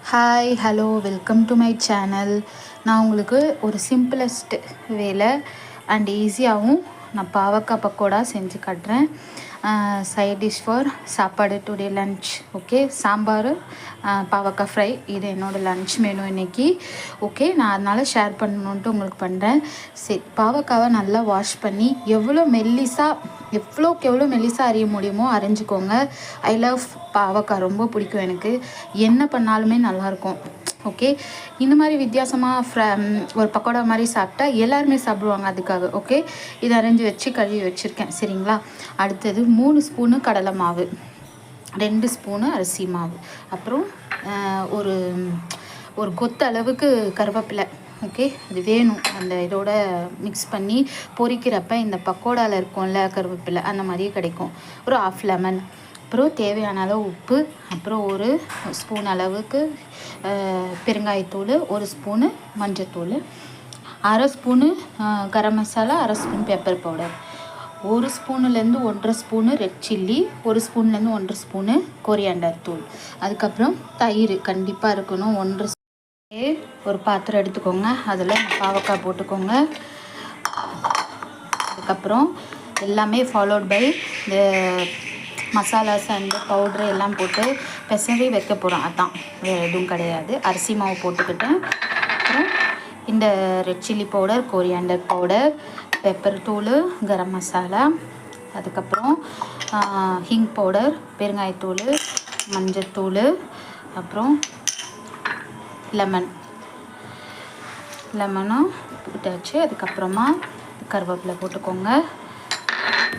Hi hello welcome to my channel. நான் உங்களுக்கு ஒரு சிம்பிளஸ்ட் வேலை அண்ட் ஈஸியாகவும் நான் பாவக்காய் பக்கோடா செஞ்சு காட்டுறேன். சைட் டிஷ் ஃபார் சாப்பாடு டுடே லன்ச். ஓகே, சாம்பார் பாவக்காய் ஃப்ரை, இது என்னோடய லன்ச் மெனு இன்றைக்கி. ஓகே, நான் அதனால் ஷேர் பண்ணணுன்ட்டு உங்களுக்கு பண்ணுறேன். சரி, பாவக்காவை நல்லா வாஷ் பண்ணி எவ்வளோக்கு எவ்வளோ மெல்லிசாக அறிய முடியுமோ அரைஞ்சிக்கோங்க. ஐ லவ் பாவக்காய், ரொம்ப பிடிக்கும் எனக்கு. என்ன பண்ணாலுமே நல்லாயிருக்கும். ஓகே, இந்த மாதிரி வித்தியாசமாக ஒரு பக்கோடா மாதிரி சாப்பிட்டா எல்லாருமே சாப்பிடுவாங்க, அதுக்காக. ஓகே, இதை அரைஞ்சி வச்சு கழுவி வச்சுருக்கேன். சரிங்களா? அடுத்தது 3 ஸ்பூனு கடலை மாவு, 2 ஸ்பூனு அரிசி மாவு, அப்புறம் ஒரு கொத்து அளவுக்கு கருவேப்பிலை. ஓகே, அது வேணும். அந்த இதோட மிக்ஸ் பண்ணி பொரிக்கிறப்ப இந்த பக்கோடாவில் இருக்கும்ல கருவேப்பிலை, அந்த மாதிரியே கிடைக்கும். ஒரு 1/2 லெமன், அப்புறம் தேவையான அளவு உப்பு, அப்புறம் 1 ஸ்பூன் அளவுக்கு பெருங்காயத்தூள், 1 ஸ்பூனு மஞ்சத்தூள், 1/2 spoon garam masala, 1/2 spoon pepper powder, 1 ஸ்பூனுலேருந்து 1/2 ஸ்பூனு ரெட் சில்லி, 1 ஸ்பூன்லேருந்து 1/2 ஸ்பூனு கொரியாண்டர் தூள். அதுக்கப்புறம் தயிர் கண்டிப்பாக இருக்கணும். ஒரு பாத்திரம் எடுத்துக்கோங்க, அதில் பாவக்காய் போட்டுக்கோங்க. அதுக்கப்புறம் எல்லாமே ஃபாலோட் பை இந்த மசாலாஸ் அண்டு பவுட்ரு எல்லாம் போட்டு பெசரி வைக்க போகிறோம். அதான், வேறு எதுவும் கிடையாது. அரிசி மாவு போட்டுக்கிட்டேன். அப்புறம் இந்த red chilli powder, coriander powder, pepper தூள், கரம் மசாலா, அதுக்கப்புறம் ஹிங் பவுடர், பெருங்காயத்தூள், மஞ்சத்தூள், அப்புறம் லெமனும் போட்டாச்சு. அதுக்கப்புறமா கருவேப்பிலை போட்டுக்கோங்க.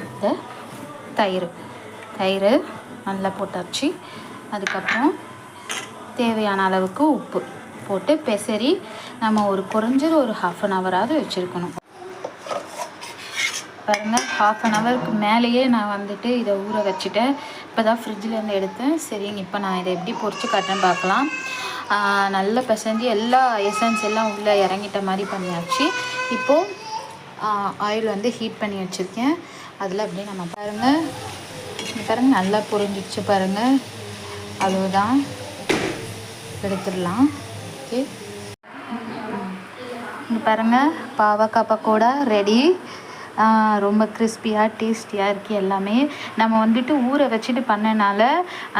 இந்த தயிர் நல்லா போட்டாச்சு. அதுக்கப்புறம் தேவையான அளவுக்கு உப்பு போட்டு பெசரி நம்ம குறைஞ்சது ஒரு 1/2 அன் ஹவராவது வச்சுருக்கணும். பாருங்கள், 1/2 அன் ஹவருக்கு மேலேயே நான் இதை ஊற வச்சுட்டேன். இப்போ தான் ஃப்ரிட்ஜிலேருந்து எடுத்தேன். சரிங்க, இப்போ நான் இதை எப்படி பொரிச்சு காட்டுறேன்னு பார்க்கலாம். நல்லா பிசைஞ்சு எல்லா எசன்ஸ் எல்லாம் உள்ளே இறங்கிட்ட மாதிரி பண்ணியாச்சு. இப்போது ஆயில் ஹீட் பண்ணி வச்சுருக்கேன். அதில் அப்படியே நம்ம பாருங்கள் நல்லா பொரிஞ்சிடுச்சு பாருங்கள். அவ்வளோதான், எடுத்துடலாம். ஓகே, இங்கே பாருங்கள், பாவக்காய் பக்கோடா ரெடி. ரொம்ப கிறிஸ்பியாக டேஸ்டியாக இருக்குது. எல்லாமே நம்ம ஊற வச்சுட்டு பண்ணனால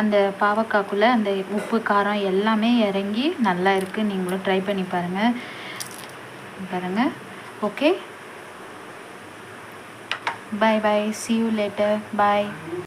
அந்த பாவக்காய்க்குள்ளே அந்த உப்பு காரம் எல்லாமே இறங்கி நல்லா இருக்குது. நீங்களும் ட்ரை பண்ணி பாருங்கள். Okay, bye bye, see you later, bye.